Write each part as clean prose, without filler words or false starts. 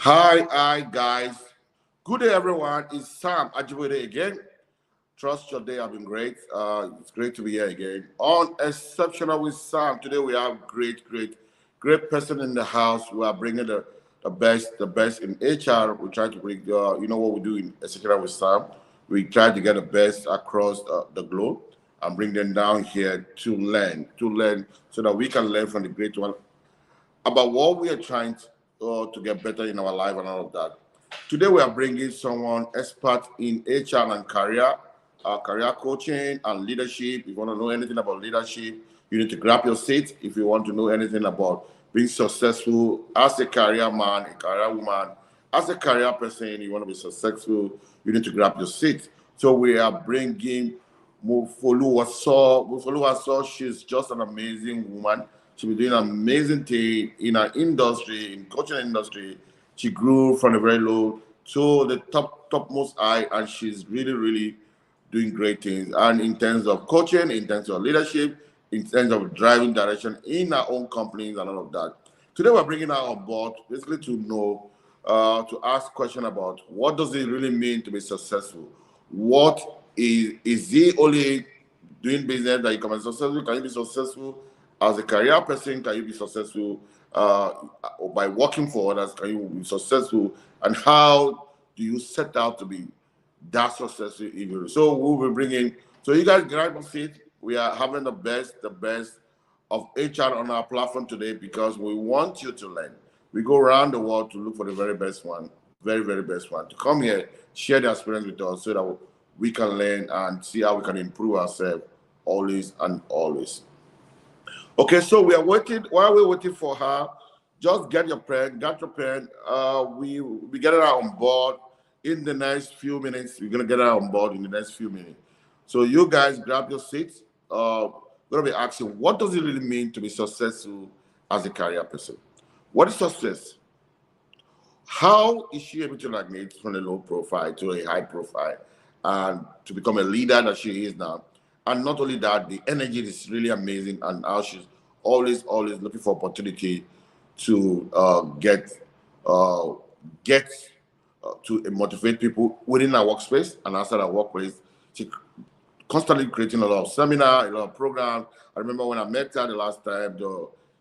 Hi, guys. Good day, everyone. It's Sam Ajibode again. Trust your day have been great. It's great to be here again. On Exceptional with Sam, today we have great person in the house. We are bringing the best in HR. We try to bring, you know what we do in Exceptional with Sam. We try to get the best across the globe and bring them down here to learn, so that we can learn from the great one about what we are trying to get better in our life and all of that. Today we are bringing someone expert in HR and career coaching and leadership. If you want to know anything about leadership, you need to grab your seat. If you want to know anything about being successful as a career man, a career woman, as a career person, you want to be successful, you need to grab your seat. So we are bringing Mofoluwaso. She's just an amazing woman. She's been doing amazing thing in our industry, in coaching industry. She grew from a very low to the topmost high, and she's really doing great things. And in terms of coaching, in terms of leadership, in terms of driving direction in our own companies and all of that. Today we're bringing her on board basically to know, to ask question about what does it really mean to be successful. What is he only doing business that you can be successful? Can you be successful as a career person? Can you be successful or by working for others? Can you be successful? And how do you set out to be that successful individual? So we'll be bringing. So you guys grab a seat. We are having the best of HR on our platform today because we want you to learn. We go around the world to look for the very best one, very best one to come here, share their experience with us, so that we can learn and see how we can improve ourselves always and always. Okay, so we are waiting. While we're waiting for her, just get your pen. We get her on board in the next few minutes. We're gonna get her on board in the next few minutes. So you guys grab your seats. We're gonna be asking, what does it really mean to be successful as a career person? What is success? How is she able to navigate from a low profile to a high profile and to become a leader that she is now? And not only that, the energy is really amazing, and how she's always looking for opportunity to uh, get to motivate people within our workspace and outside our workplace. She constantly creating a lot of seminar, a lot of programs. I remember when I met her the last time,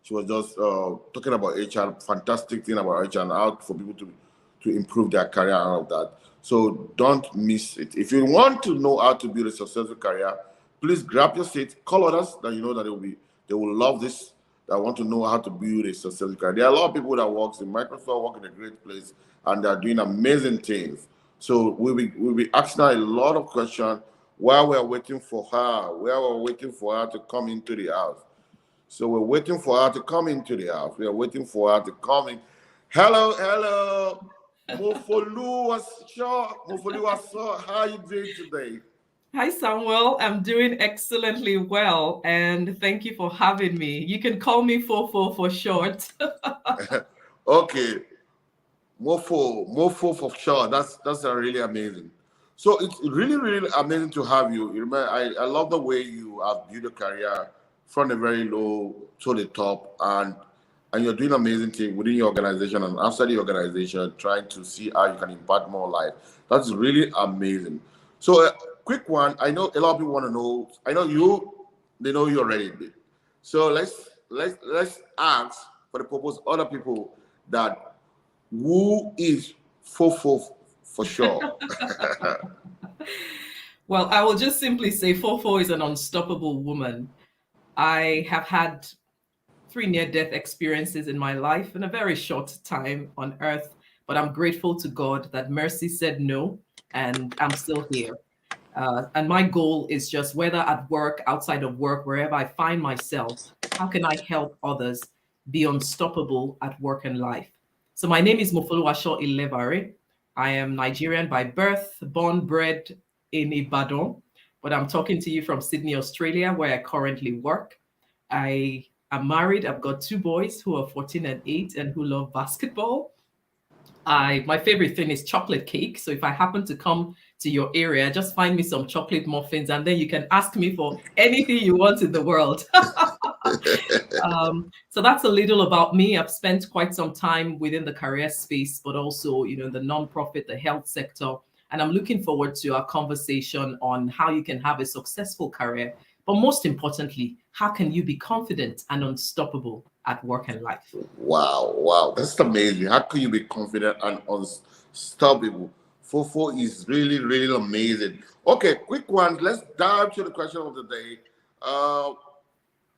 she was just talking about HR, fantastic thing about HR and how for people to improve their career and all of that. So don't miss it. If you want to know how to build a successful career, please grab your seat, call others that you know that they will love this, that want to know how to build a successful career. There are a lot of people that works in Microsoft, work in a great place, and they're doing amazing things. So we'll be asking her a lot of questions while we're waiting for her, while we're waiting for her to come into the house. So we're waiting for her to come into the house. We are waiting for her to come in. Hello. Mofoluwaso, how are you doing today? Hi, Samuel. I'm doing excellently well, and thank you for having me. You can call me Fofo for short. Okay, Mofo for sure. That's a really amazing. So it's really amazing to have you. You remember, I love the way you have built a career from the very low to the top, and you're doing amazing thing within your organization and outside the organization, trying to see how you can impact more life. That's really amazing. So, quick one. I know a lot of people want to know. I know you. They know you already. So let's ask for the purpose of other people that who is Fofo for sure. Well, I will just simply say Fofo is an unstoppable woman. I have had three near death experiences in my life in a very short time on earth, but I'm grateful to God that mercy said no, and I'm still here. And my goal is just whether at work, outside of work, wherever I find myself, how can I help others be unstoppable at work and life? So my name is Mofoluwaso Ilevbare. I am Nigerian by birth, born, bred in Ibadan, but I'm talking to you from Sydney, Australia, where I currently work. I am married. I've got two boys who are 14 and 8 and who love basketball. My favorite thing is chocolate cake. So if I happen to come to your area, just find me some chocolate muffins and then you can ask me for anything you want in the world. So that's a little about me. I've spent quite some time within the career space, but also, the nonprofit, the health sector. And I'm looking forward to our conversation on how you can have a successful career. But most importantly, how can you be confident and unstoppable at work and life? Wow, wow, that's amazing. How can you be confident and unstoppable? Fofo is really, really amazing. Okay, quick one. Let's dive to the question of the day.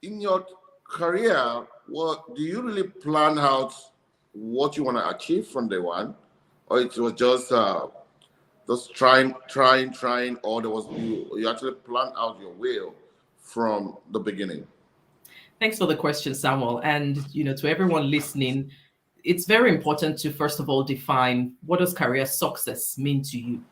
In your career, what do you really plan out what you want to achieve from day one, or it was just trying, or there was you actually plan out your will from the beginning? Thanks for the question, Samuel. And to everyone listening, it's very important to first of all define what does career success mean to you.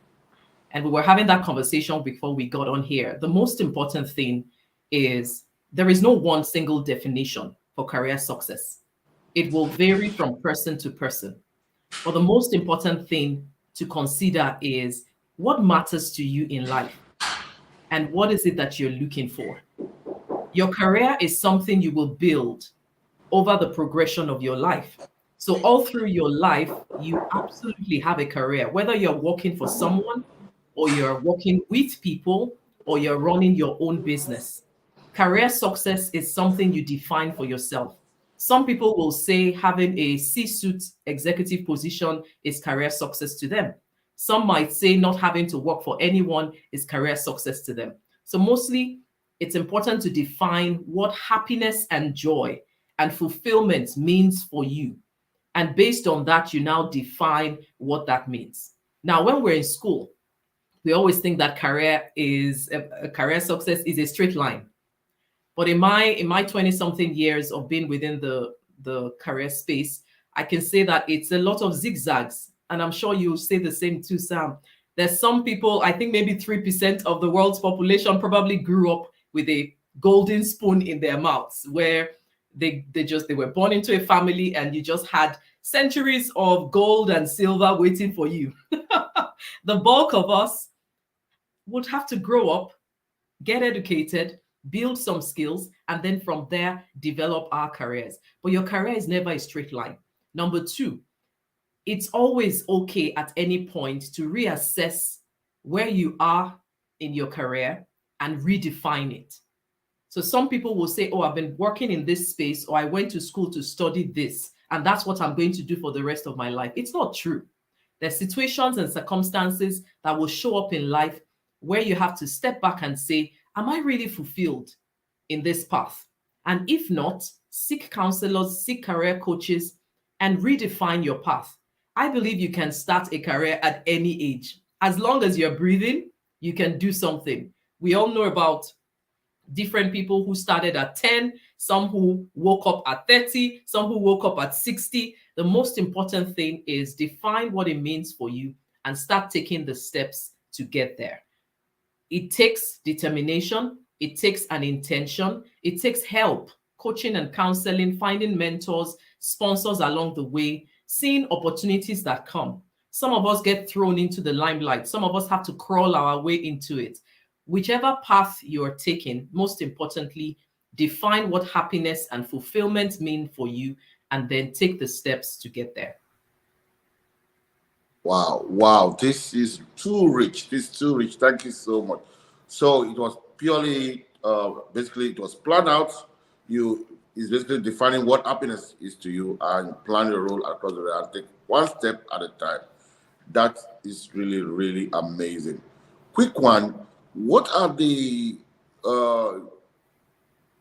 And we were having that conversation before we got on here. The most important thing is there is no one single definition for career success. It will vary from person to person. But the most important thing to consider is what matters to you in life and what is it that you're looking for. Your career is something you will build over the progression of your life. So, all through your life, you absolutely have a career, whether you're working for someone or you're working with people or you're running your own business. Career success is something you define for yourself. Some people will say having a C suite executive position is career success to them. Some might say not having to work for anyone is career success to them. So, mostly, it's important to define what happiness and joy and fulfillment means for you. And based on that, you now define what that means. Now, when we're in school, we always think that career is a career success is a straight line. But in my 20 something years of being within the career space, I can say that it's a lot of zigzags. And I'm sure you say the same too, Sam. There's some people, I think maybe 3% of the world's population probably grew up with a golden spoon in their mouths where they were born into a family and you just had centuries of gold and silver waiting for you. The bulk of us would have to grow up, get educated, build some skills, and then from there, develop our careers. But your career is never a straight line. Number two, it's always okay at any point to reassess where you are in your career and redefine it. So some people will say, oh, I've been working in this space, or I went to school to study this, and that's what I'm going to do for the rest of my life. It's not true. There's situations and circumstances that will show up in life where you have to step back and say, am I really fulfilled in this path? And if not, seek counselors, seek career coaches, and redefine your path. I believe you can start a career at any age. As long as you're breathing, you can do something. We all know about different people who started at 10, some who woke up at 30, some who woke up at 60. The most important thing is define what it means for you and start taking the steps to get there. It takes determination, it takes an intention, it takes help, coaching and counseling, finding mentors, sponsors along the way, seeing opportunities that come. Some of us get thrown into the limelight, some of us have to crawl our way into it. Whichever path you're taking, most importantly, define what happiness and fulfillment mean for you and then take the steps to get there. Wow, wow, this is too rich. This is too rich. Thank you so much. So it was purely, basically, it was planned out. You is basically defining what happiness is to you and plan your role across the way and take one step at a time. That is really, really amazing. Quick one. What are the uh,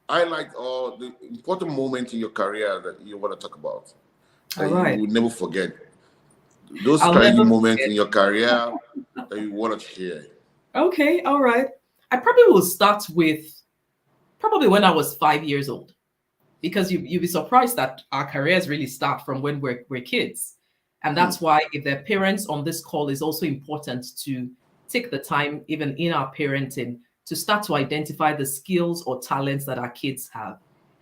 highlight or the important moments in your career that you want to talk about All that you right. will never forget? Those I'll crazy never moments forget. in your career that you want to share. Okay, all right. I probably will start with probably when I was 5 years old, because you'll be surprised that our careers really start from when we're kids. And Hmm. that's why if their parents on this call is also important to take the time, even in our parenting, to start to identify the skills or talents that our kids have.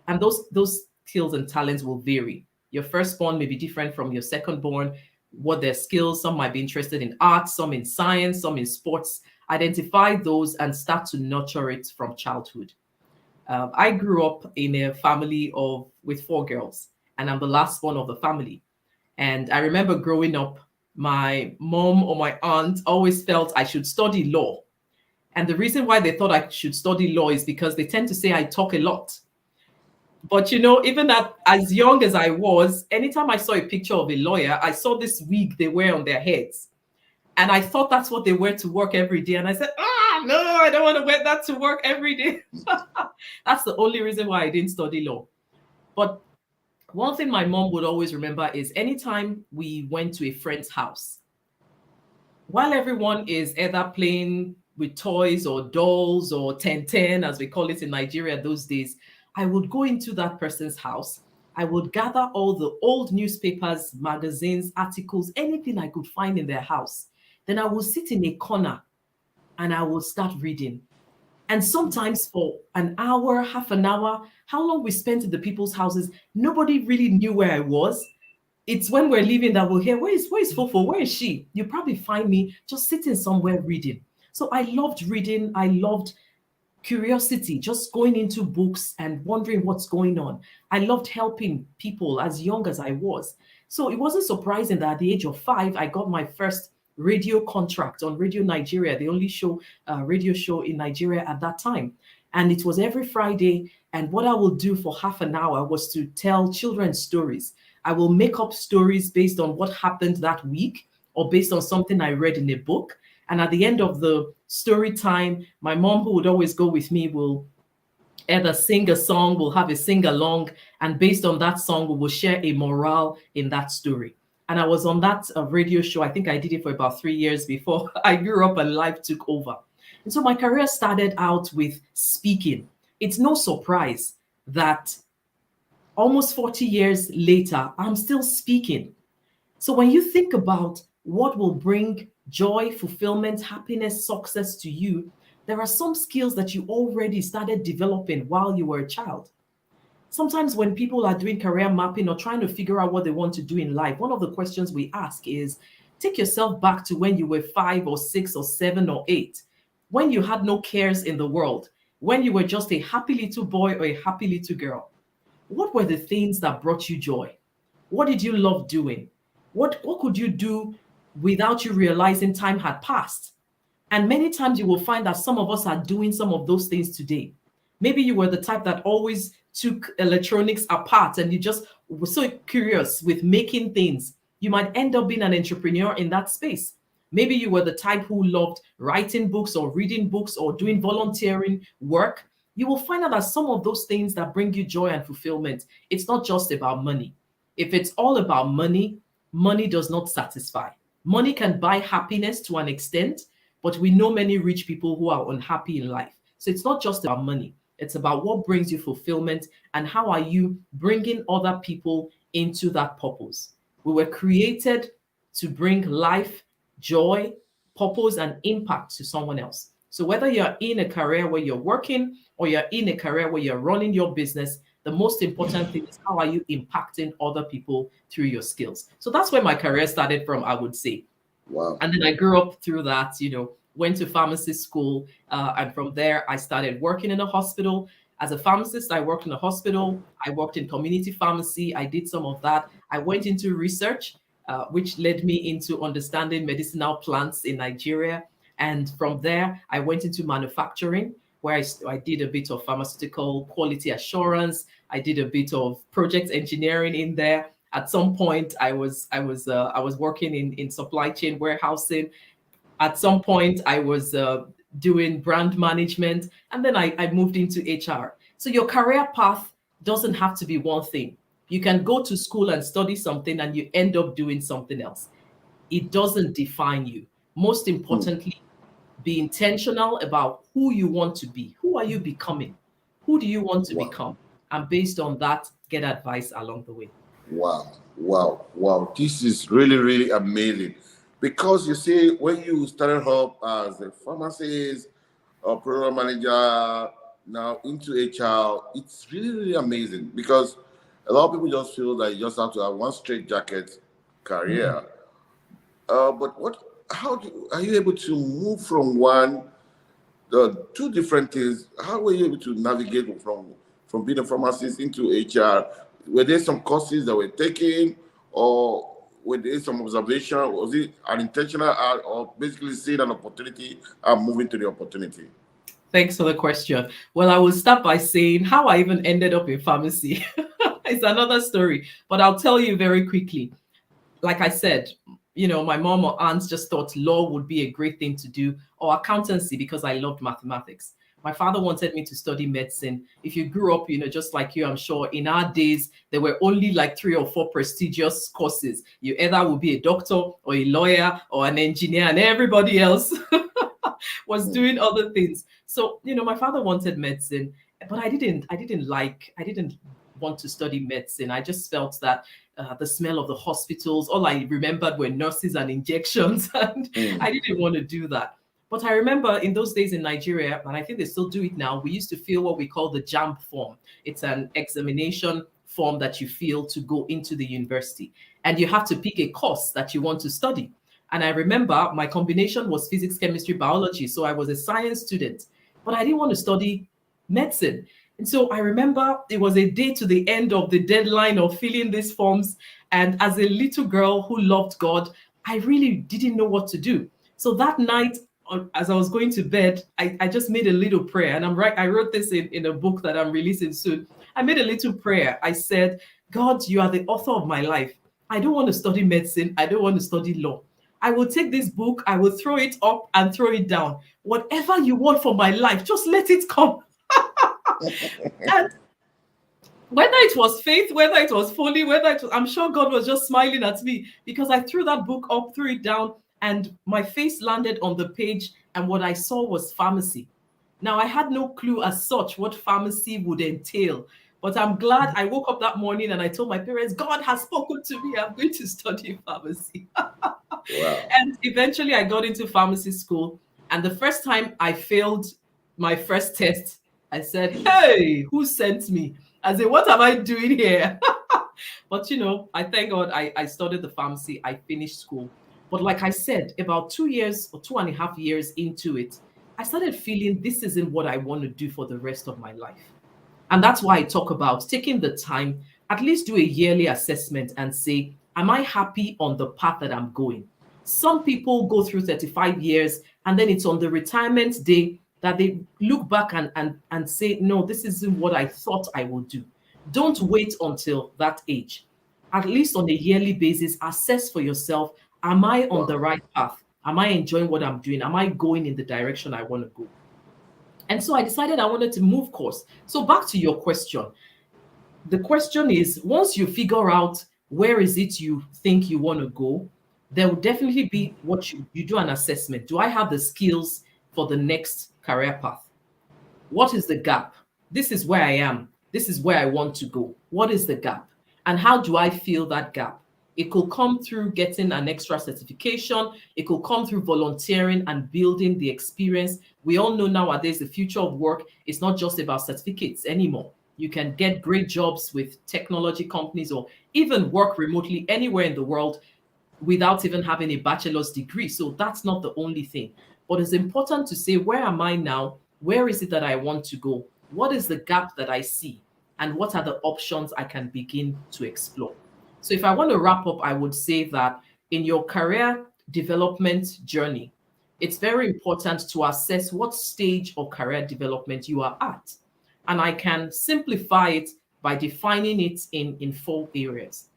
And those skills and talents will vary. Your firstborn may be different from your secondborn, what their skills, some might be interested in art, some in science, some in sports. Identify those and start to nurture it from childhood. I grew up in a family of with 4 girls, and I'm the last one of the family. And I remember growing up, my mom or my aunt always felt I should study law. And the reason why they thought I should study law is because they tend to say I talk a lot. But even as young as I was, anytime I saw a picture of a lawyer, I saw this wig they wear on their heads. And I thought that's what they wear to work every day. And I said, no, I don't want to wear that to work every day. That's the only reason why I didn't study law. But one thing my mom would always remember is anytime we went to a friend's house, while everyone is either playing with toys or dolls or 10 as we call it in Nigeria those days, I would go into that person's house. I would gather all the old newspapers, magazines, articles, anything I could find in their house. Then I would sit in a corner and I would start reading. And sometimes for an hour, half an hour, how long we spent in the people's houses, nobody really knew where I was. It's when we're leaving that we'll hear, where is Fofo? Where is she? You probably find me just sitting somewhere reading. So I loved reading. I loved curiosity, just going into books and wondering what's going on. I loved helping people as young as I was. So it wasn't surprising that at the age of 5, I got my first radio contract on Radio Nigeria, the only radio show in Nigeria at that time. And it was every Friday. And what I would do for half an hour was to tell children's stories. I will make up stories based on what happened that week or based on something I read in a book. And at the end of the story time, my mom, who would always go with me, will either sing a song, we'll have a sing along, and based on that song, we will share a morale in that story. And I was on that radio show. I think I did it for about 3 years before I grew up and life took over. And so my career started out with speaking. It's no surprise that almost 40 years later, I'm still speaking. So when you think about what will bring joy, fulfillment, happiness, success to you, there are some skills that you already started developing while you were a child. Sometimes when people are doing career mapping or trying to figure out what they want to do in life, one of the questions we ask is, take yourself back to when you were 5 or 6 or 7 or 8, when you had no cares in the world, when you were just a happy little boy or a happy little girl. What were the things that brought you joy? What did you love doing? What could you do without you realizing time had passed? And many times you will find that some of us are doing some of those things today. Maybe you were the type that always took electronics apart and you just were so curious with making things. You might end up being an entrepreneur in that space. Maybe you were the type who loved writing books or reading books or doing volunteering work. You will find out that some of those things that bring you joy and fulfillment, it's not just about money. If it's all about money, money does not satisfy. Money can buy happiness to an extent, but we know many rich people who are unhappy in life. So it's not just about money. It's about what brings you fulfillment and how are you bringing other people into that purpose. We were created to bring life, joy, purpose, and impact to someone else. So whether you're in a career where you're working or you're in a career where you're running your business, the most important thing is how are you impacting other people through your skills. So that's where my career started from, I would say. Wow. And then I grew up through that, went to pharmacy school. And from there, I started working in a hospital. As a pharmacist, I worked in a hospital. I worked in community pharmacy. I did some of that. I went into research, which led me into understanding medicinal plants in Nigeria. And from there, I went into manufacturing, where I did a bit of pharmaceutical quality assurance. I did a bit of project engineering in there. At some point, I was working in supply chain warehousing. At some point, I was doing brand management, and then I moved into HR. So your career path doesn't have to be one thing. You can go to school and study something, and you end up doing something else. It doesn't define you. Most importantly, be intentional about who you want to be. Who are you becoming? Who do you want to become? And based on that, get advice along the way. Wow, wow, wow. This is really, really amazing. Because you see, when you started up as a pharmacist or program manager, now into HR, it's really, really amazing because a lot of people just feel that you just have to have one straight jacket career. But are you able to move from one the two different things. How were you able to navigate from being a pharmacist into HR? Were there some courses that were taken, or were there some observation? Was it an intentional act, or basically seeing an opportunity and moving to the opportunity? Thanks for the question. Well, I will start by saying how I even ended up in pharmacy. It's another story, but I'll tell you very quickly. Like I said, my mom or aunts just thought law would be a great thing to do, or accountancy, because I loved mathematics. My father wanted me to study medicine. If you grew up, just like you, I'm sure in our days, there were only like 3 or 4 prestigious courses. You either would be a doctor or a lawyer or an engineer, and everybody else was Hmm. doing other things. So, my father wanted medicine, but I didn't want to study medicine. I just felt that the smell of the hospitals, all I remembered were nurses and injections, and Hmm. I didn't want to do that. But I remember in those days in Nigeria, and I think they still do it now, we used to fill what we call the JAMB form. It's an examination form that you fill to go into the university. And you have to pick a course that you want to study. And I remember my combination was physics, chemistry, biology. So I was a science student, but I didn't want to study medicine. And so I remember it was a day to the end of the deadline of filling these forms. And as a little girl who loved God, I really didn't know what to do. So that night, as I was going to bed, I just made a little prayer. And I wrote this in a book that I'm releasing soon. I made a little prayer. I said, God, you are the author of my life. I don't want to study medicine. I don't want to study law. I will take this book, I will throw it up and throw it down. Whatever you want for my life, just let it come. And whether it was faith, whether it was folly, I'm sure God was just smiling at me because I threw that book up, threw it down, and my face landed on the page. And what I saw was pharmacy. Now, I had no clue as such what pharmacy would entail, but I'm glad I woke up that morning and I told my parents, God has spoken to me. I'm going to study pharmacy. Wow. And eventually I got into pharmacy school. And the first time I failed my first test, I said, hey, who sent me? I said, what am I doing here? But I thank God I studied the pharmacy. I finished school. But like I said, about 2 years or 2.5 years into it, I started feeling this isn't what I want to do for the rest of my life. And that's why I talk about taking the time, at least do a yearly assessment and say, am I happy on the path that I'm going? Some people go through 35 years and then it's on the retirement day that they look back and say, no, this isn't what I thought I would do. Don't wait until that age. At least on a yearly basis, assess for yourself, am I on the Wow. right path? Am I enjoying what I'm doing? Am I going in the direction I want to go? And so I decided I wanted to move course. So back to your question. The question is, once you figure out where is it you think you want to go, there will definitely be what you do an assessment. Do I have the skills for the next career path? What is the gap? This is where I am. This is where I want to go. What is the gap? And how do I fill that gap? It could come through getting an extra certification. It could come through volunteering and building the experience. We all know nowadays the future of work is not just about certificates anymore. You can get great jobs with technology companies or even work remotely anywhere in the world without even having a bachelor's degree. So that's not the only thing. But it's important to say, where am I now? Where is it that I want to go? What is the gap that I see? And what are the options I can begin to explore? So if I want to wrap up, I would say that in your career development journey, it's very important to assess what stage of career development you are at. And I can simplify it by defining it in 4 areas.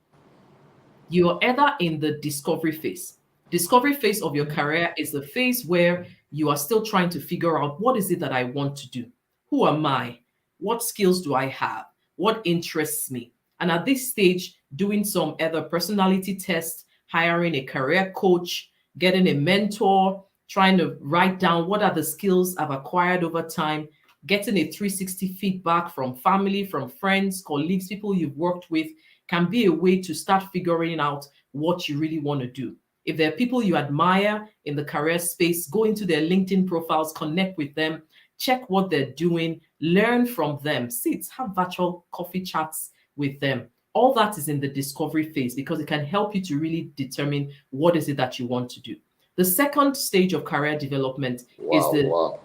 You're either in the discovery phase. Discovery phase of your career is the phase where you are still trying to figure out what is it that I want to do? Who am I? What skills do I have? What interests me? And at this stage, doing some other personality tests, hiring a career coach, getting a mentor, trying to write down what are the skills I've acquired over time, getting a 360 feedback from family, from friends, colleagues, people you've worked with can be a way to start figuring out what you really want to do. If there are people you admire in the career space, go into their LinkedIn profiles, connect with them, check what they're doing, learn from them, sit, have virtual coffee chats with them. All that is in the discovery phase because it can help you to really determine what is it that you want to do. The second stage of career development is Wow. the Wow.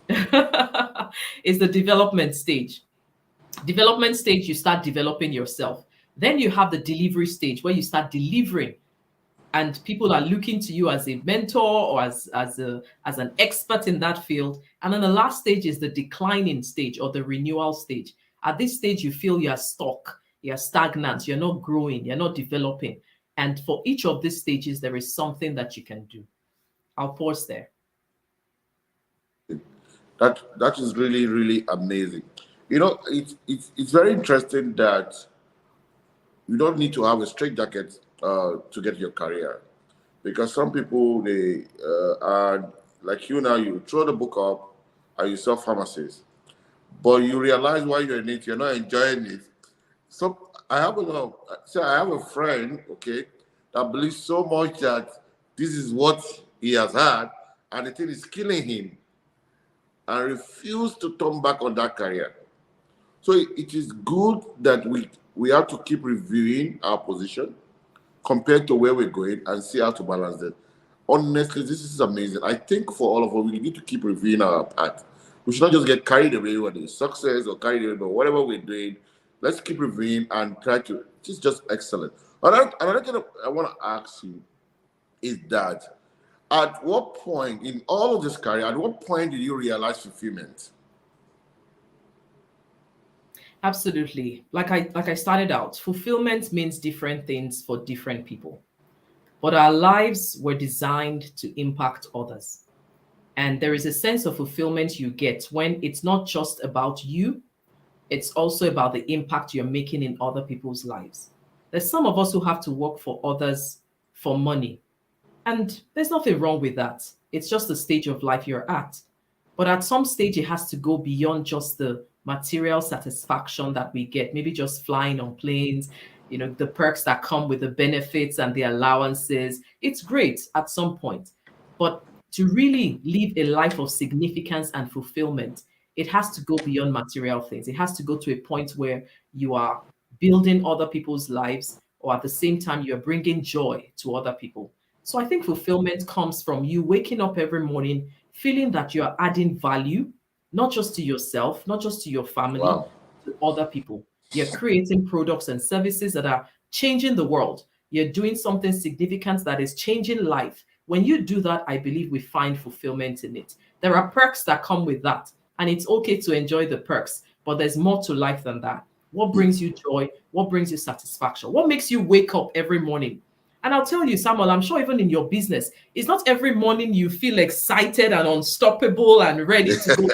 is the development stage. Development stage, you start developing yourself. Then you have the delivery stage where you start delivering, and people are looking to you as a mentor or as an expert in that field. And then the last stage is the declining stage or the renewal stage. At this stage, you feel you're stuck, you're stagnant, you're not growing, you're not developing. And for each of these stages, there is something that you can do. I'll pause there. That is really really amazing. It's very interesting that you don't need to have a straight jacket to get your career, because some people they are like you now. You throw the book up and you sell pharmacies, but you realize while you're in it, you're not enjoying it. So I have a lot of, say I have a friend, okay, that believes so much that this is what he has had, and the thing is killing him, and refuse to turn back on that career. So it is good that we have to keep reviewing our position compared to where we're going and see how to balance it. Honestly, this is amazing. I think for all of us, we need to keep reviewing our path. We should not just get carried away with the success or carried away by whatever we're doing. Let's keep reviewing and try to. It's just excellent. Another thing I want to ask you is that at what point in all of this career, at what point did you realize fulfillment? Absolutely. Like I started out, fulfillment means different things for different people. But our lives were designed to impact others. And there is a sense of fulfillment you get when it's not just about you, it's also about the impact you're making in other people's lives. There's some of us who have to work for others for money, and there's nothing wrong with that. It's just the stage of life you're at. But at some stage, it has to go beyond just the material satisfaction that we get, maybe just flying on planes, the perks that come with the benefits and the allowances. It's great at some point. But to really live a life of significance and fulfillment, it has to go beyond material things. It has to go to a point where you are building other people's lives, or at the same time, you're bringing joy to other people. So I think fulfillment comes from you waking up every morning feeling that you're adding value, not just to yourself, not just to your family, Wow. to other people. You're creating products and services that are changing the world. You're doing something significant that is changing life. When you do that, I believe we find fulfillment in it. There are perks that come with that, and it's okay to enjoy the perks, but there's more to life than that. What brings you joy? What brings you satisfaction? What makes you wake up every morning? And I'll tell you, Samuel, I'm sure even in your business, it's not every morning you feel excited and unstoppable and ready to go.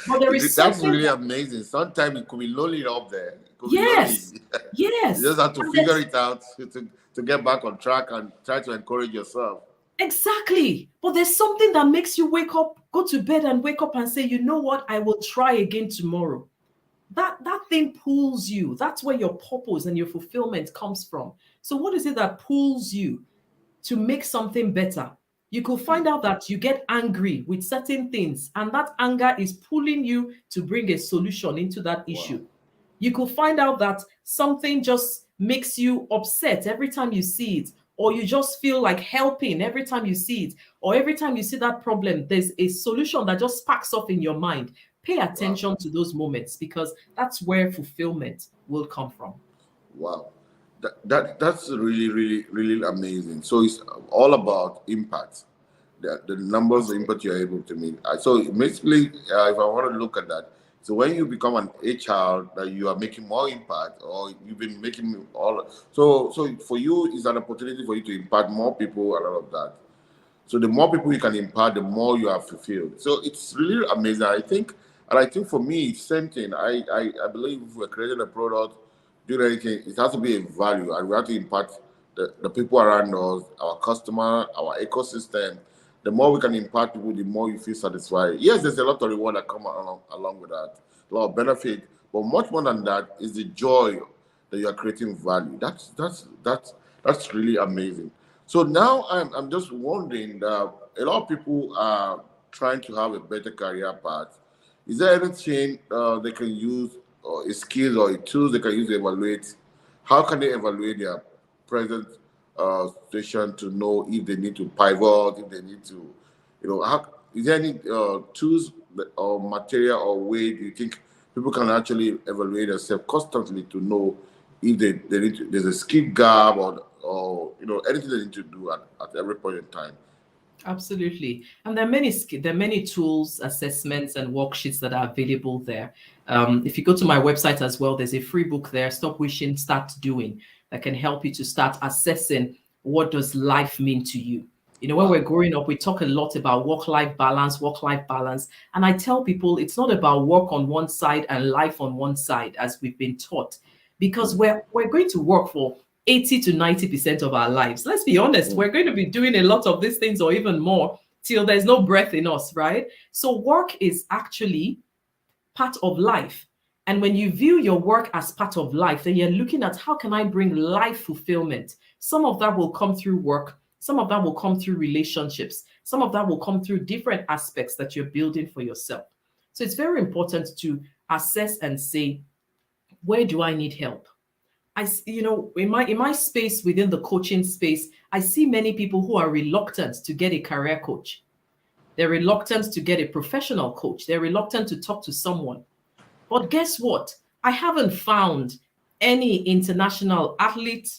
But there is That's something really that, amazing. Sometimes it could be lonely up there. It could be lonely. yes, You just yes. have to And figure there's it out to get back on track and try to encourage yourself. exactly. But there's something that makes you wake up, go to bed and wake up and say, you know what, I will try again tomorrow. That thing pulls you. That's where your purpose and your fulfillment comes from. So what is it that pulls you to make something better? You could find out that you get angry with certain things, and that anger is pulling you to bring a solution into that Wow. issue. You could find out that something just makes you upset every time you see it, or you just feel like helping every time you see it, or every time you see that problem, there's a solution that just sparks up in your mind. Pay Wow. attention to those moments because that's where fulfillment will come from. Wow. That's really, really, really amazing. So it's all about impact. The numbers of impact you're able to meet. So basically, if I want to look at that, so when you become an HR, that you are making more impact, or you've been making all. So for you, it's an opportunity for you to impact more people and all of that. So the more people you can impact, the more you are fulfilled. So it's really amazing. I think for me, it's same thing. I believe if we're creating a product, doing anything, it has to be a value, and we have to impact the people around us, our customer, our ecosystem. The more we can impact people, the more you feel satisfied. Yes, there's a lot of reward that come along with that, a lot of benefit, but much more than that is the joy that you are creating value. That's really amazing. So now I'm just wondering that a lot of people are trying to have a better career path. Is there anything they can use, or a skill or a tools they can use to evaluate? How can they evaluate their present situation to know if they need to pivot, if they need to, how? is there any tools or material or way do you think people can actually evaluate themselves constantly to know if they need to, there's a skill gap or anything they need to do at every point in time? Absolutely. And there are many tools, assessments, and worksheets that are available there. If you go to my website as well, there's a free book there, Stop Wishing, Start Doing, that can help you to start assessing what does life mean to you. When we're Wow. growing up, we talk a lot about work-life balance, work-life balance. And I tell people it's not about work on one side and life on one side, as we've been taught, because we're going to work for 80 to 90% of our lives. Let's be honest, Mm, we're going to be doing a lot of these things or even more till there's no breath in us, right? So work is actually part of life. And when you view your work as part of life, then you're looking at how can I bring life fulfillment? Some of that will come through work, some of that will come through relationships, some of that will come through different aspects that you're building for yourself. So it's very important to assess and say, where do I need help? In my space, within the coaching space, I see many people who are reluctant to get a career coach. They're reluctant to get a professional coach. They're reluctant to talk to someone. But guess what? I haven't found any international athlete,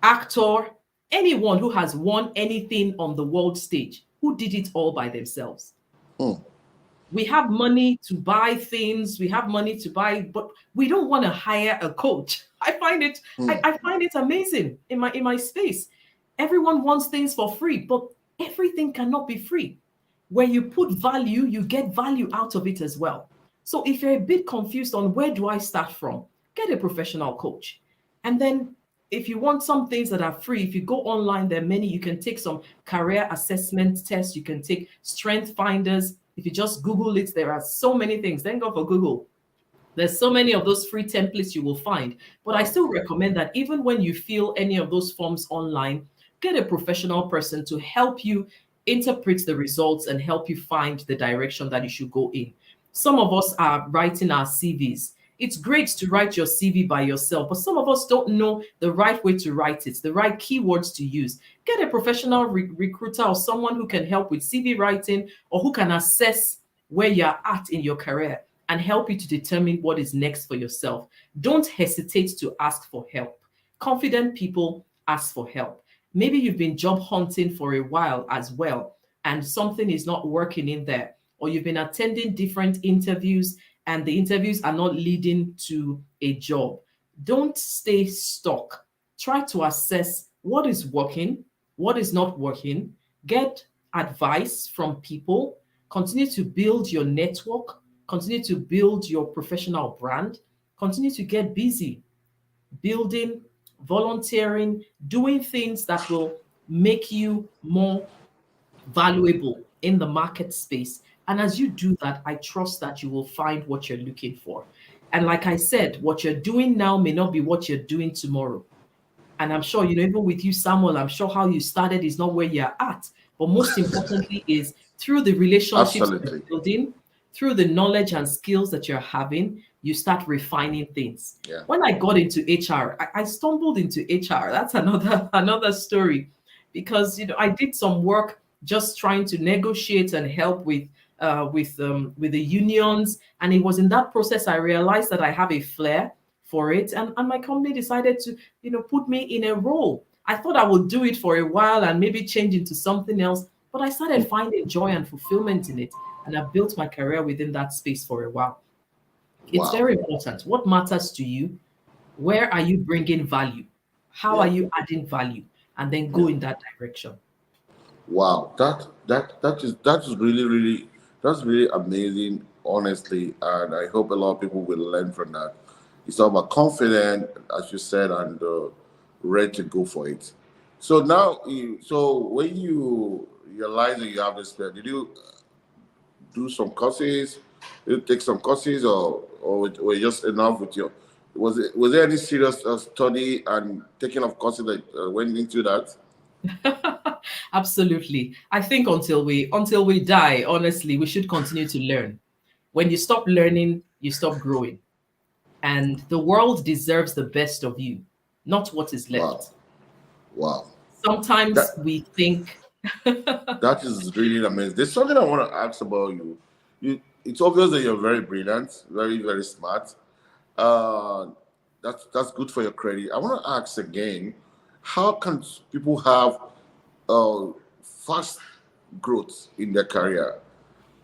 actor, anyone who has won anything on the world stage who did it all by themselves. mm, We have money to buy things, we have money to buy, but we don't want to hire a coach. I find it I, mm, I find it amazing in my space. Everyone wants things for free, but everything cannot be free. Where you put value, you get value out of it as well. So if you're a bit confused on where do I start from, get a professional coach. And then if you want some things that are free, if you go online, there are many. You can take some career assessment tests, you can take strength finders. If you just Google it, there are so many things. Thank God for Google. There's so many of those free templates you will find. But I wow. still recommend that even when you fill any of those forms online, get a professional person to help you interpret the results and help you find the direction that you should go in. Some of us are writing our CVs. It's great to write your CV by yourself, but some of us don't know the right way to write it, the right keywords to use. Get a professional recruiter or someone who can help with CV writing or who can assess where you're at in your career and help you to determine what is next for yourself. Don't hesitate to ask for help. Confident people ask for help. Maybe you've been job hunting for a while as well, and something is not working in there, or you've been attending different interviews and the interviews are not leading to a job. Don't stay stuck. Try to assess what is working, what is not working, get advice from people, continue to build your network, continue to build your professional brand, continue to get busy building, volunteering, doing things that will make you more valuable in the market space. And as you do that, I trust that you will find what you're looking for. And like I said, what you're doing now may not be what you're doing tomorrow. And I'm sure, even with you, Samuel, I'm sure how you started is not where you're at. But most importantly, is through the relationships you're Absolutely. building, through the knowledge and skills that you're having, you start refining things. Yeah. When I got into HR, I stumbled into HR. That's another story, because I did some work just trying to negotiate and help with the unions, and it was in that process I realized that I have a flair for it, and my company decided to put me in a role. I thought I would do it for a while and maybe change into something else, but I started finding joy and fulfillment in it, and I built my career within that space for a while. It's Wow. very important. What matters to you? Where are you bringing value? How are Yeah. you adding value? And then Yeah. go in that direction. Wow, that is that's really amazing, honestly, and I hope a lot of people will learn from that. It's all about confident, as you said, and ready to go for it. So now, so when you realize that you have this plan, did you do some courses? Did you take some courses, or were you just enough with your? Was there any serious study and taking of courses that went into that? Absolutely. I think until we die, honestly, we should continue to learn. When you stop learning, you stop growing. And the world deserves the best of you, not what is Wow, left. wow. Sometimes That we think That is really amazing. There's something I want to ask about you. It's obvious that you're very brilliant, very, very smart. Uh, that's good for your credit. I want to ask again, how can people have uh, fast growth in their career?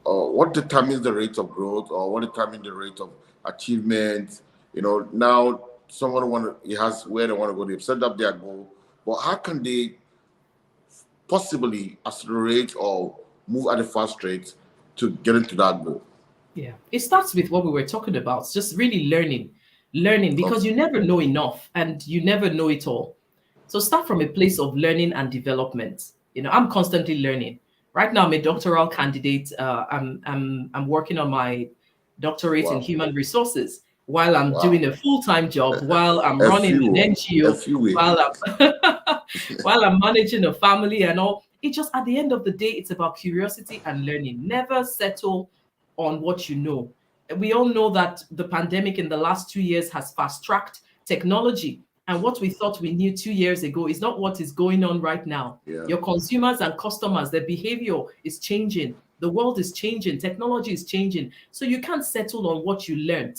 What determines the rate of growth, or what determines the rate of achievement? Now someone want to, he has where they want to go. They've set up their goal, but how can they possibly accelerate or move at a fast rate to get into that goal? Yeah. It starts with what we were talking about. It's just really learning Okay. because you never know enough and you never know it all. So start from a place of learning and development. I'm constantly learning. Right now, I'm a doctoral candidate. I'm working on my doctorate in Wow. human resources while I'm doing Wow. a full-time job, while I'm A running an few, a NGO, few way. while I'm while I'm managing a family and all. It just at the end of the day, it's about curiosity and learning. Never settle on what you know. We all know that the pandemic in the last 2 years has fast-tracked technology. And what we thought we knew 2 years ago is not what is going on right now. Yeah. Your consumers and customers, their behavior is changing. The world is changing. Technology is changing. So you can't settle on what you learned.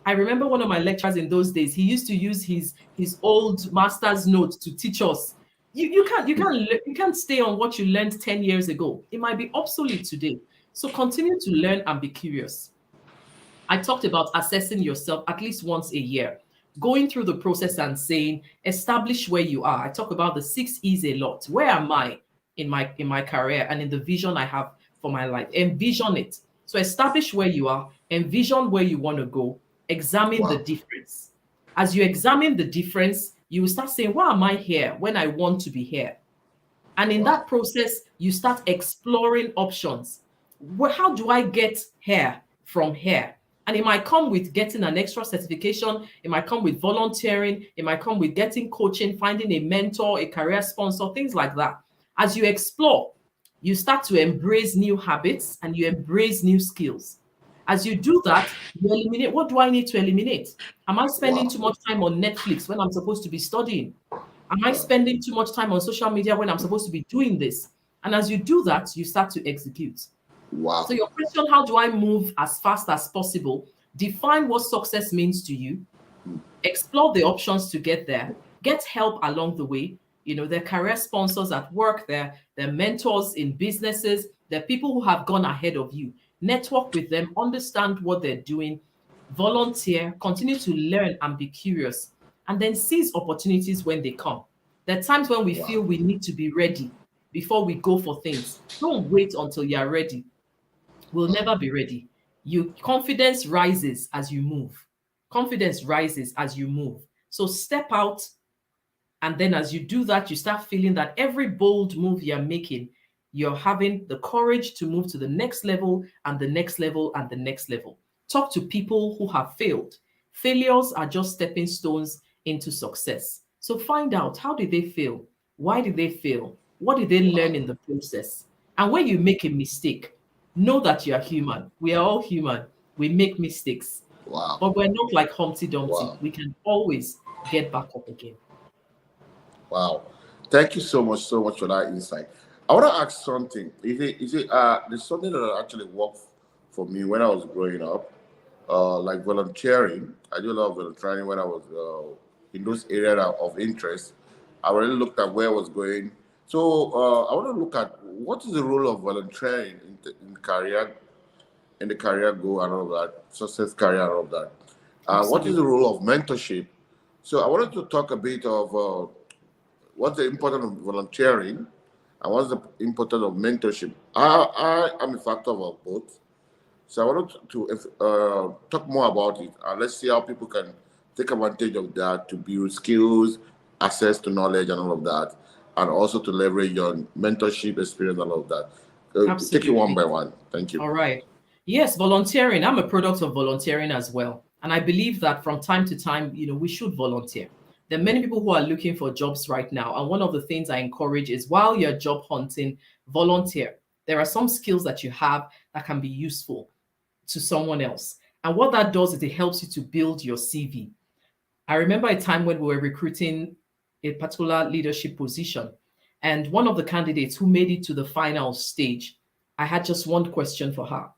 I remember one of my lecturers in those days. He used to use his old master's notes to teach us. You can't stay on what you learned 10 years ago. It might be obsolete today. So continue to learn and be curious. I talked about assessing yourself at least once a year, going through the process and saying, establish where you are. I talk about the 6 E's a lot. Where am I in my career and in the vision I have for my life? Envision it. So establish where you are, envision where you want to go, examine the Wow. difference. As you examine the difference, you will start saying, why am I here when I want to be here? And in Wow. that process, you start exploring options. How do I get here from here? And it might come with getting an extra certification. It might come with volunteering. It might come with getting coaching, finding a mentor, a career sponsor, things like that. As you explore, you start to embrace new habits and you embrace new skills. As you do that, you eliminate what do I need to eliminate? Am I spending Wow. too much time on Netflix when I'm supposed to be studying? Am I Yeah. spending too much time on social media when I'm supposed to be doing this? And as you do that, you start to execute. So, Wow. your question, how do I move as fast as possible? Define what success means to you, explore the options to get there, get help along the way. Their career sponsors at work, their mentors in businesses, they're people who have gone ahead of you. Network with them, understand what they're doing, volunteer, continue to learn and be curious, and then seize opportunities when they come. There are times when we Wow. feel we need to be ready before we go for things. Don't wait until you are ready. We'll Wow. never be ready. You confidence rises as you move. Confidence rises as you move. So step out, and then as you do that, you start feeling that every bold move you're making, you're having the courage to move to the next level and the next level and the next level. Talk to people who have failed. Failures are just stepping stones into success. So find out, how did they fail? Why did they fail? What did they learn Wow. in the process? And when you make a mistake, know that you are human. We are all human. We make mistakes, Wow. but we're not like Humpty Dumpty. Wow. We can always get back up again. Wow. Thank you so much for that insight. I want to ask something. There's something that actually worked for me when I was growing up, like volunteering. I do a lot of volunteering when I was in those areas of interest. I really looked at where I was going. So I want to look at what is the role of volunteering in the career goal and all that, success career and all that. What is the Absolutely. role of mentorship? So I wanted to talk a bit of what's the importance of volunteering and what's the importance of mentorship. I am a factor of both. So I wanted to talk more about it and let's see how people can take advantage of that to build skills, access to knowledge, and all of that, and also to leverage your mentorship experience and all of that. Take it one Absolutely. by one. Thank you. All right. Yes, volunteering. I'm a product of volunteering as well. And I believe that from time to time, we should volunteer. There are many people who are looking for jobs right now. And one of the things I encourage is while you're job hunting, volunteer. There are some skills that you have that can be useful to someone else. And what that does is it helps you to build your CV. I remember a time when we were recruiting a particular leadership position. And one of the candidates who made it to the final stage, I had just one question for her.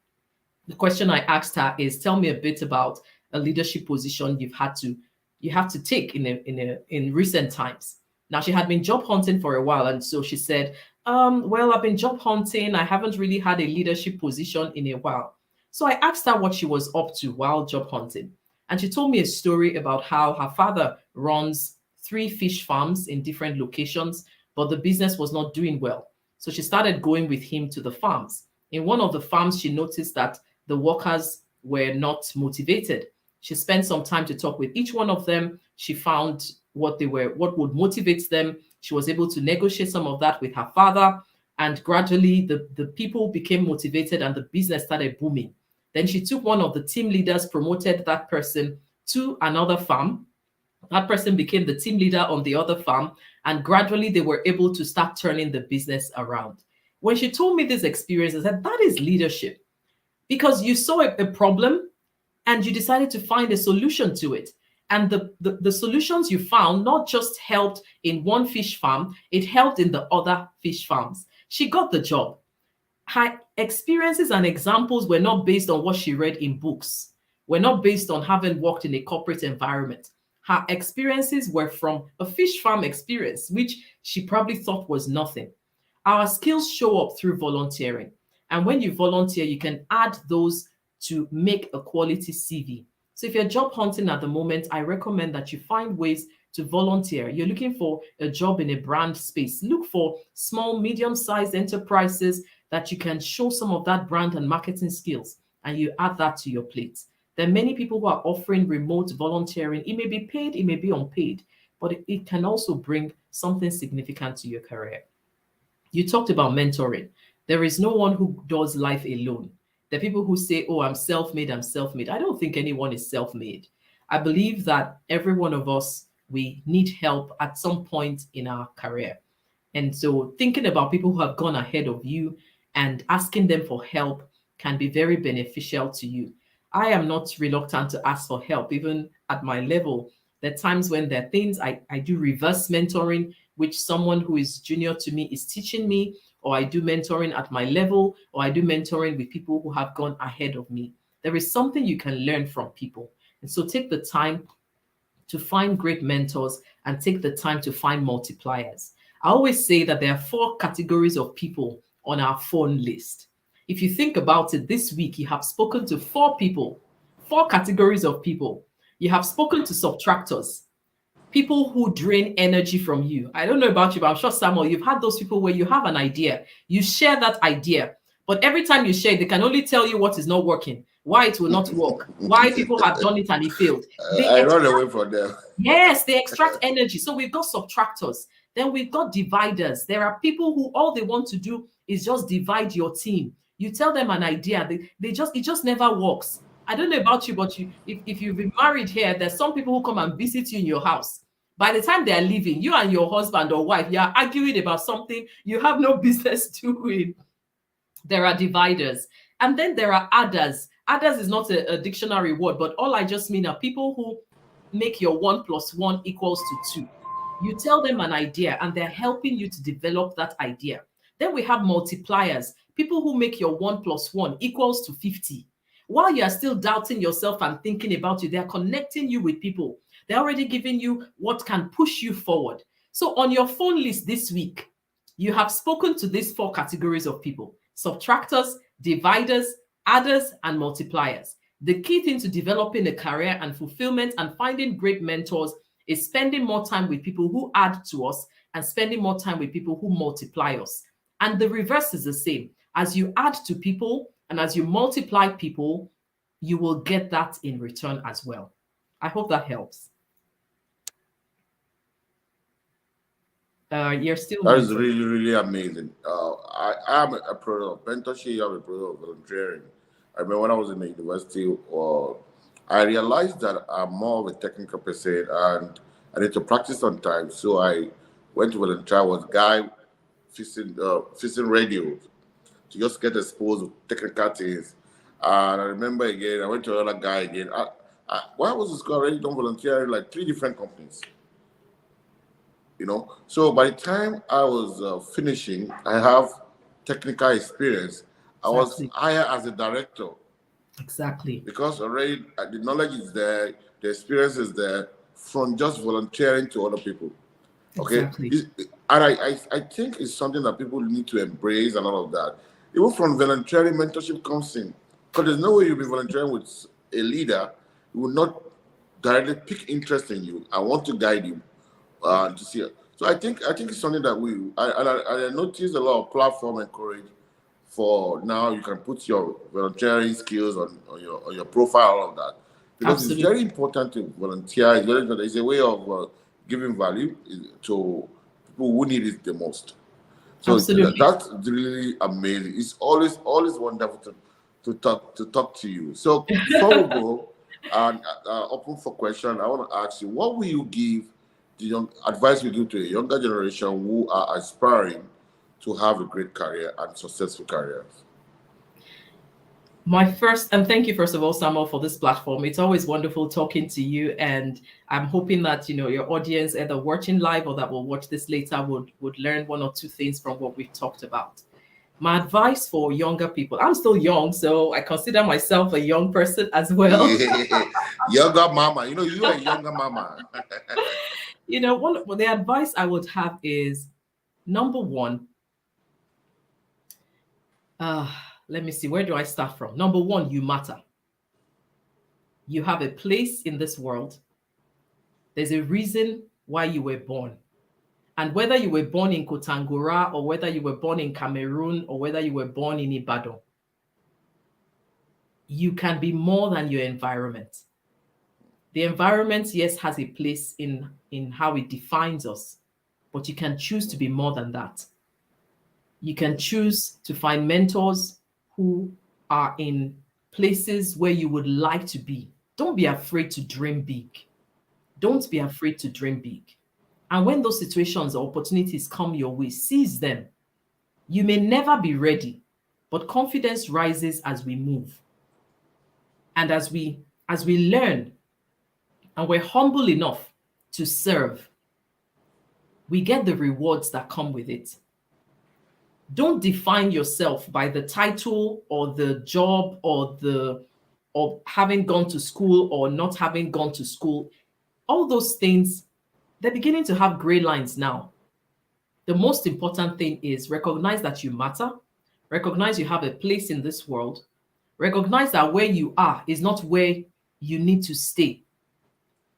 The question I asked her is, tell me a bit about a leadership position you have to take in recent times. Now, she had been job hunting for a while, and so she said, well, I've been job hunting. I haven't really had a leadership position in a while. So I asked her what she was up to while job hunting. And she told me a story about how her father runs three fish farms in different locations, but the business was not doing well. So she started going with him to the farms. In one of the farms, she noticed that the workers were not motivated. She spent some time to talk with each one of them. She found what would motivate them. She was able to negotiate some of that with her father. And gradually the people became motivated and the business started booming. Then she took one of the team leaders, promoted that person to another farm. That person became the team leader on the other farm, and gradually they were able to start turning the business around. When she told me this experience, I said, that is leadership, because you saw a problem and you decided to find a solution to it. And the solutions you found not just helped in one fish farm, it helped in the other fish farms. She got the job. Her experiences and examples were not based on what she read in books, were not based on having worked in a corporate environment. Her experiences were from a fish farm experience, which she probably thought was nothing. Our skills show up through volunteering. And when you volunteer, you can add those to make a quality CV. So if you're job hunting at the moment, I recommend that you find ways to volunteer. You're looking for a job in a brand space. Look for small, medium-sized enterprises that you can show some of that brand and marketing skills, and you add that to your plate. There are many people who are offering remote volunteering. It may be paid, it may be unpaid, but it can also bring something significant to your career. You talked about mentoring. There is no one who does life alone. There are people who say, oh, I'm self made, I'm self made. I don't think anyone is self made. I believe that every one of us, we need help at some point in our career. And so thinking about people who have gone ahead of you and asking them for help can be very beneficial to you. I am not reluctant to ask for help, even at my level. There are times when there are things I do reverse mentoring, which someone who is junior to me is teaching me, or I do mentoring at my level, or I do mentoring with people who have gone ahead of me. There is something you can learn from people. And so take the time to find great mentors and take the time to find multipliers. I always say that there are four categories of people on our phone list. If you think about it, this week you have spoken to four people, four categories of people. You have spoken to subtractors, people who drain energy from you. I don't know about you, but I'm sure, Samuel, you've had those people where you have an idea, you share that idea, but every time you share, they can only tell you what is not working, why it will not work, why people have done it and it failed. They I run away from them. Yes, they extract energy. So we've got subtractors. Then we've got dividers. There are people who all they want to do is just divide your team. You tell them an idea, it just never works. I don't know about you, but if you've been married here, there's some people who come and visit you in your house. By the time they are leaving, you and your husband or wife, you are arguing about something you have no business doing. There are dividers. And then there are adders. Adders is not a dictionary word, but all I just mean are people who make your 1 + 1 equals to 2. You tell them an idea and they're helping you to develop that idea. Then we have multipliers, people who make your 1 + 1 equals to 50. While you are still doubting yourself and thinking about it, they're connecting you with people. They're already giving you what can push you forward. So on your phone list this week, you have spoken to these four categories of people: subtractors, dividers, adders, and multipliers. The key thing to developing a career and fulfillment and finding great mentors is spending more time with people who add to us and spending more time with people who multiply us. And the reverse is the same. As you add to people and as you multiply people, you will get that in return as well. I hope that helps. You're still That is muted. really, really amazing. I am a product of mentorship, I'm a product of volunteering. I remember when I was in the university, I realized that I'm more of a technical person and I need to practice sometimes. So I went to volunteer. I was a guy fixing radios to just get exposed to technical things. And I remember again, I went to another guy again. Why was this guy already done volunteering like three different companies? So by the time I was finishing, I have technical experience. I was Exactly. hired as a director Exactly. because already the knowledge is there, the experience is there from just volunteering to other people. Okay, Exactly. and I think it's something that people need to embrace and all of that. Even from volunteering, mentorship comes in because there's no way you'll be volunteering with a leader who will not directly pick interest in you. I want to guide you to see it. So I think it's something that I noticed a lot of platform encourage for now. You can put your volunteering skills on your profile, all of that, because it's very Absolutely. important to volunteer. It's very important. It's a way of giving value to people who need it the most. So Absolutely. that's really amazing. It's always wonderful to talk to you. So before we go and open for question, I want to ask you, what will you give the young advice you give to a younger generation who are aspiring to have a great career and successful careers? My first, and thank you, first of all, Samuel, for this platform. It's always wonderful talking to you. And I'm hoping that, your audience, either watching live or that will watch this later, would learn one or two things from what we've talked about. My advice for younger people, I'm still young, so I consider myself a young person as well. Yeah, younger mama. You are a younger mama. Well, the advice I would have is number one, uh, let me see, where do I start from? Number one, you matter. You have a place in this world. There's a reason why you were born. And whether you were born in Kotangora or whether you were born in Cameroon or whether you were born in Ibadan, you can be more than your environment. The environment, yes, has a place in how it defines us, but you can choose to be more than that. You can choose to find mentors who are in places where you would like to be. Don't be afraid to dream big. Don't be afraid to dream big. And when those situations or opportunities come your way, seize them. You may never be ready, but confidence rises as we move. And as we learn and we're humble enough to serve, we get the rewards that come with it. Don't define yourself by the title or the job or having gone to school or not having gone to school. All those things, they're beginning to have gray lines now. The most important thing is recognize that you matter, recognize you have a place in this world, recognize that where you are is not where you need to stay.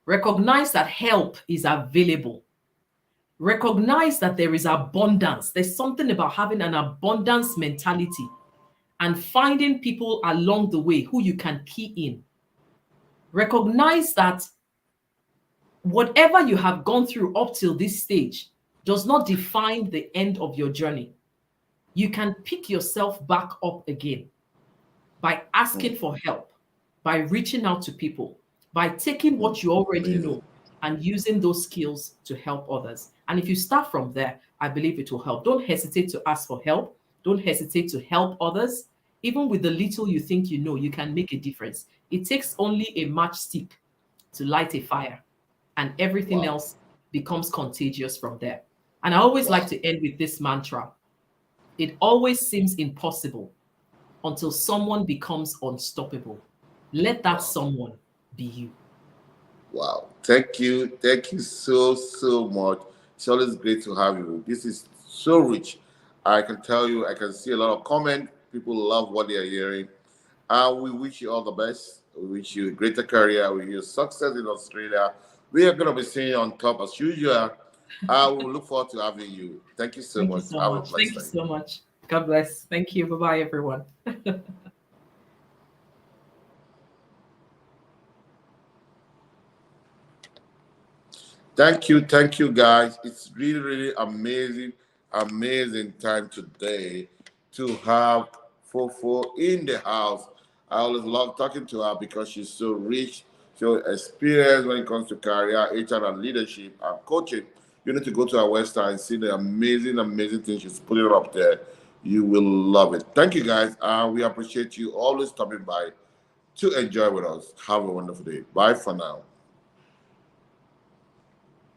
Recognize that help is available. Recognize that there is abundance. There's something about having an abundance mentality and finding people along the way who you can key in. Recognize that whatever you have gone through up till this stage does not define the end of your journey. You can pick yourself back up again by asking for help, by reaching out to people, by taking what you already Amazing. know and using those skills to help others. And if you start from there, I believe it will help. Don't hesitate to ask for help. Don't hesitate to help others. Even with the little you think you know, you can make a difference. It takes only a matchstick to light a fire, and everything Wow. else becomes contagious from there. And I always like Wow. to end with this mantra: it always seems impossible until someone becomes unstoppable. Let that Wow. someone be you. Wow. Thank you. Thank you so much. It's always great to have you. This is so rich. I can tell you, I can see a lot of comment. People love what they are hearing. We wish you all the best. We wish you a greater career. We wish you success in Australia. We are going to be seeing you on top as usual. We will look forward to having you. Thank you so Thank you much. so Have a much. Thank blessed you day. so much. God bless. Thank you. Bye bye, everyone. Thank you, guys. It's really amazing time today to have Fofo in the house. I always love talking to her because she's so rich, so experienced when it comes to career, HR, and leadership and coaching. You need to go to our website and see the amazing things she's putting up there. You will love it. Thank you, guys. We appreciate you always stopping by to enjoy with us. Have a wonderful day. Bye for now.